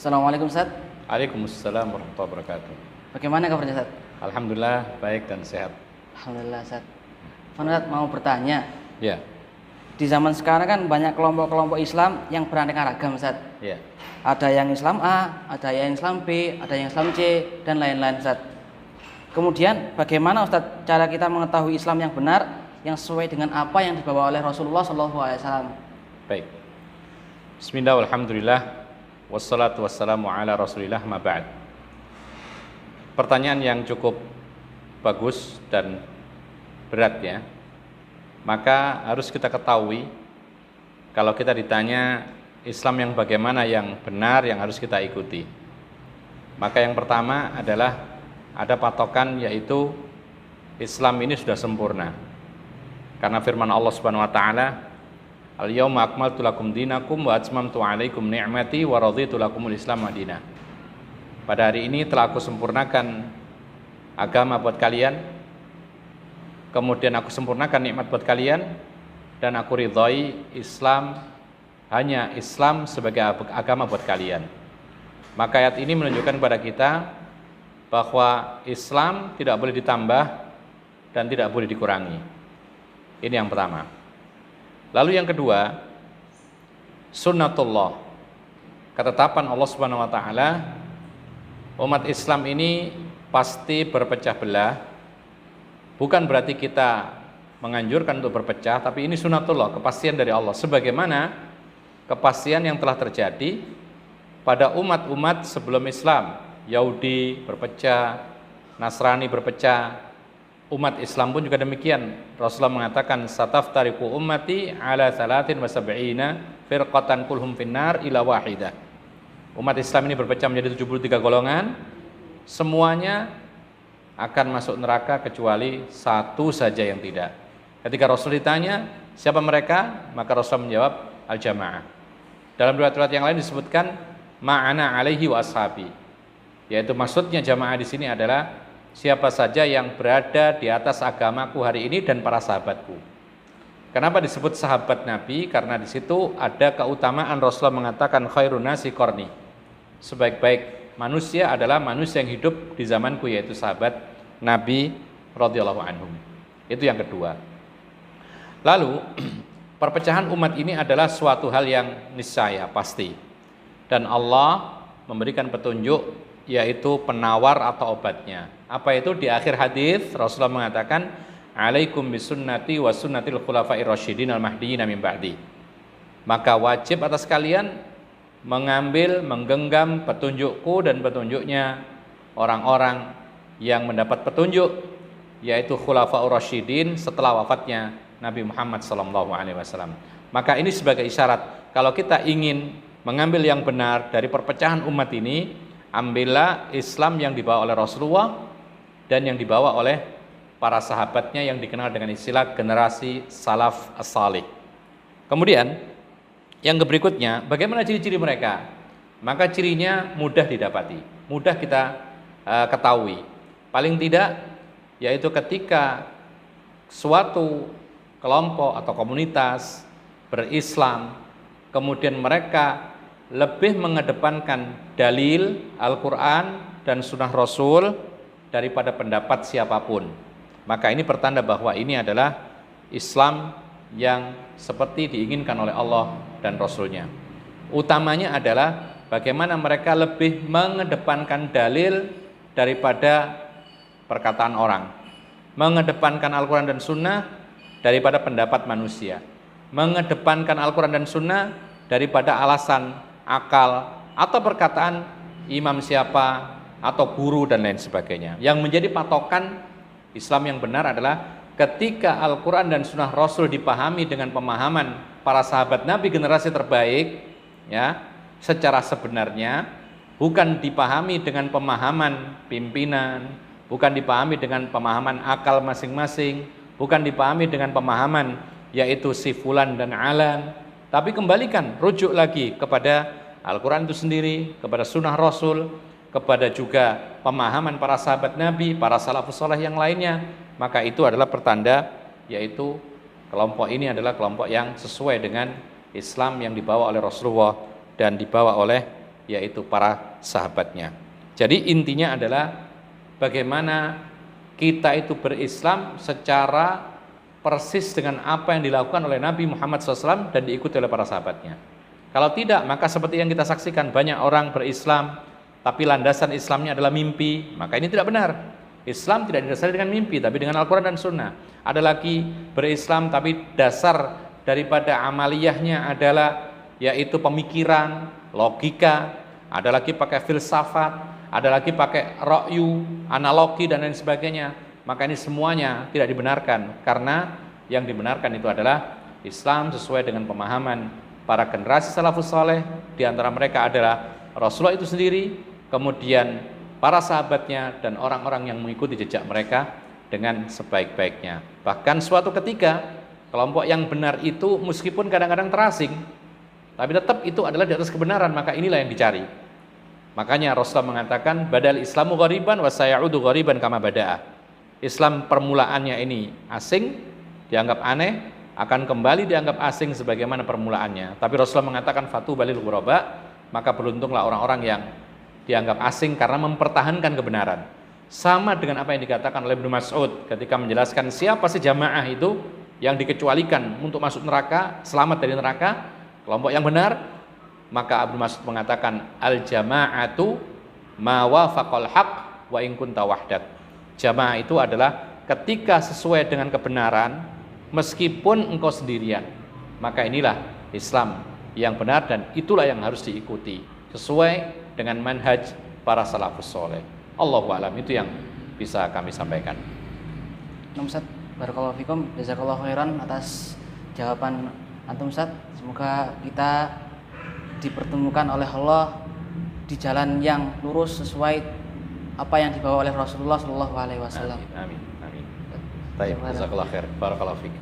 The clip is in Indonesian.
Assalamualaikum Ustaz. Waalaikumsalam warahmatullahi wabarakatuh. Bagaimana kabarnya Ustaz? Alhamdulillah baik dan sehat. Alhamdulillah Ustaz. Ustaz mau bertanya. Ya. Di zaman sekarang kan banyak kelompok-kelompok Islam yang beraneka ragam Ustaz. Ya. Ada yang Islam A, ada yang Islam B, ada yang Islam C, dan lain-lain Ustaz. Kemudian bagaimana Ustaz cara kita mengetahui Islam yang benar yang sesuai dengan apa yang dibawa oleh Rasulullah SAW? Baik. Bismillah, alhamdulillah, wassalatu wassalamu ala rasulillah, ma ba'd. Pertanyaan yang cukup bagus dan berat ya. Maka harus kita ketahui, kalau kita ditanya Islam yang bagaimana yang benar yang harus kita ikuti, maka yang pertama adalah ada patokan, yaitu Islam ini sudah sempurna. Karena firman Allah Subhanahu wa taala, "Al-yauma akmaltu lakum dinakum wa atmamtu 'alaikum ni'mati wa raditu lakumul Islam madinah." Pada hari ini telah aku sempurnakan agama buat kalian, kemudian aku sempurnakan nikmat buat kalian, dan aku ridhoi Islam, hanya Islam sebagai agama buat kalian. Maka ayat ini menunjukkan kepada kita bahwa Islam tidak boleh ditambah dan tidak boleh dikurangi. Ini yang pertama. Lalu yang kedua, sunnatullah, ketetapan Allah Subhanahu wa taala, umat Islam ini pasti berpecah belah. Bukan berarti kita menganjurkan untuk berpecah, tapi ini sunnatullah, kepastian dari Allah, sebagaimana kepastian yang telah terjadi pada umat-umat sebelum Islam. Yahudi berpecah, Nasrani berpecah, umat Islam pun juga demikian. Rasulullah mengatakan, "Sataftariqu ummati ala salatin wa sab'ina firqatan kulhum finnar ila wahidah." Umat Islam ini berpecah menjadi 73 golongan, semuanya akan masuk neraka kecuali satu saja yang tidak. Ketika Rasul ditanya siapa mereka, maka Rasul menjawab al-jamaah. Dalam riwayat yang lain disebutkan ma'ana alaihi wa ashabi, yaitu maksudnya jamaah di sini adalah siapa saja yang berada di atas agamaku hari ini dan para sahabatku. Kenapa disebut sahabat Nabi? Karena di situ ada keutamaan. Rasulullah mengatakan khairun nasi qarni, sebaik-baik manusia adalah manusia yang hidup di zamanku, yaitu sahabat Nabi radhiyallahu anhum. Itu yang kedua. Lalu perpecahan umat ini adalah suatu hal yang niscaya pasti, dan Allah memberikan petunjuk, yaitu penawar atau obatnya. Apa itu? Di akhir hadis Rasulullah mengatakan, "Alaikum bisunnati wa sunnatil khulafa'ir rasyidin al-mahdiyyin min ba'di." Maka wajib atas kalian mengambil, menggenggam petunjukku dan petunjuknya orang-orang yang mendapat petunjuk, yaitu khulafa'ur rasyidin setelah wafatnya Nabi Muhammad SAW. Maka ini sebagai isyarat, kalau kita ingin mengambil yang benar dari perpecahan umat ini, ambillah Islam yang dibawa oleh Rasulullah dan yang dibawa oleh para sahabatnya yang dikenal dengan istilah generasi salaf as-salih. Kemudian yang berikutnya, bagaimana ciri-ciri mereka? Maka cirinya mudah didapati, mudah kita ketahui. Paling tidak, yaitu ketika suatu kelompok atau komunitas berislam, kemudian mereka lebih mengedepankan dalil Al-Quran dan Sunnah Rasul daripada pendapat siapapun, maka ini pertanda bahwa ini adalah Islam yang seperti diinginkan oleh Allah dan Rasulnya. Utamanya adalah bagaimana mereka lebih mengedepankan dalil daripada perkataan orang, mengedepankan Al-Quran dan Sunnah daripada pendapat manusia, mengedepankan Al-Quran dan Sunnah daripada alasan akal atau perkataan imam siapa atau guru dan lain sebagainya. Yang menjadi patokan Islam yang benar adalah ketika Al-Quran dan Sunnah Rasul dipahami dengan pemahaman para sahabat Nabi generasi terbaik, ya, secara sebenarnya, bukan dipahami dengan pemahaman pimpinan, bukan dipahami dengan pemahaman akal masing-masing, bukan dipahami dengan pemahaman yaitu si fulan dan alan, tapi kembalikan, rujuk lagi kepada Al-Quran itu sendiri, kepada Sunnah Rasul, kepada juga pemahaman para sahabat Nabi, para salafus saleh yang lainnya. Maka itu adalah pertanda, yaitu kelompok ini adalah kelompok yang sesuai dengan Islam yang dibawa oleh Rasulullah dan dibawa oleh yaitu para sahabatnya. Jadi intinya adalah bagaimana kita itu berislam secara persis dengan apa yang dilakukan oleh Nabi Muhammad SAW dan diikuti oleh para sahabatnya. Kalau tidak, maka seperti yang kita saksikan, banyak orang berislam tapi landasan Islamnya adalah mimpi, maka ini tidak benar. Islam tidak didasari dengan mimpi, tapi dengan Al-Quran dan Sunnah. Ada lagi berislam tapi dasar daripada amaliyahnya adalah yaitu pemikiran, logika. Ada lagi pakai filsafat, ada lagi pakai ra'yu, analogi dan lain sebagainya. Maka ini semuanya tidak dibenarkan, karena yang dibenarkan itu adalah Islam sesuai dengan pemahaman para generasi salafus saleh. Di antara mereka adalah Rasulullah itu sendiri, kemudian para sahabatnya dan orang-orang yang mengikuti jejak mereka dengan sebaik-baiknya. Bahkan suatu ketika kelompok yang benar itu meskipun kadang-kadang terasing, tapi tetap itu adalah di atas kebenaran, maka inilah yang dicari. Makanya Rasulullah mengatakan badal Islamu ghariban wa sayaudu ghariban kama bada'a. Islam permulaannya ini asing, dianggap aneh, akan kembali dianggap asing sebagaimana permulaannya. Tapi Rasulullah mengatakan fatu balil ghuraba, maka beruntunglah orang-orang yang dianggap asing karena mempertahankan kebenaran. Sama dengan apa yang dikatakan oleh Ibnu Mas'ud ketika menjelaskan siapa sih jamaah itu yang dikecualikan untuk masuk neraka, selamat dari neraka, kelompok yang benar. Maka Ibnu Mas'ud mengatakan al-jama'atu ma wafaqal haq wa in kunta wahdak. Jamaah itu adalah ketika sesuai dengan kebenaran meskipun engkau sendirian. Maka inilah Islam yang benar dan itulah yang harus diikuti sesuai dengan manhaj para salafus soleh. Allahu a'lam, itu yang bisa kami sampaikan. Ustaz, barakallahu fikum, jazakallahu khairan atas jawaban antum Ustaz. Semoga kita dipertemukan oleh Allah di jalan yang lurus sesuai apa yang dibawa oleh Rasulullah sallallahu alaihi wasallam. Amin. Baik, jazakallahu khair. Barakallahu fiik.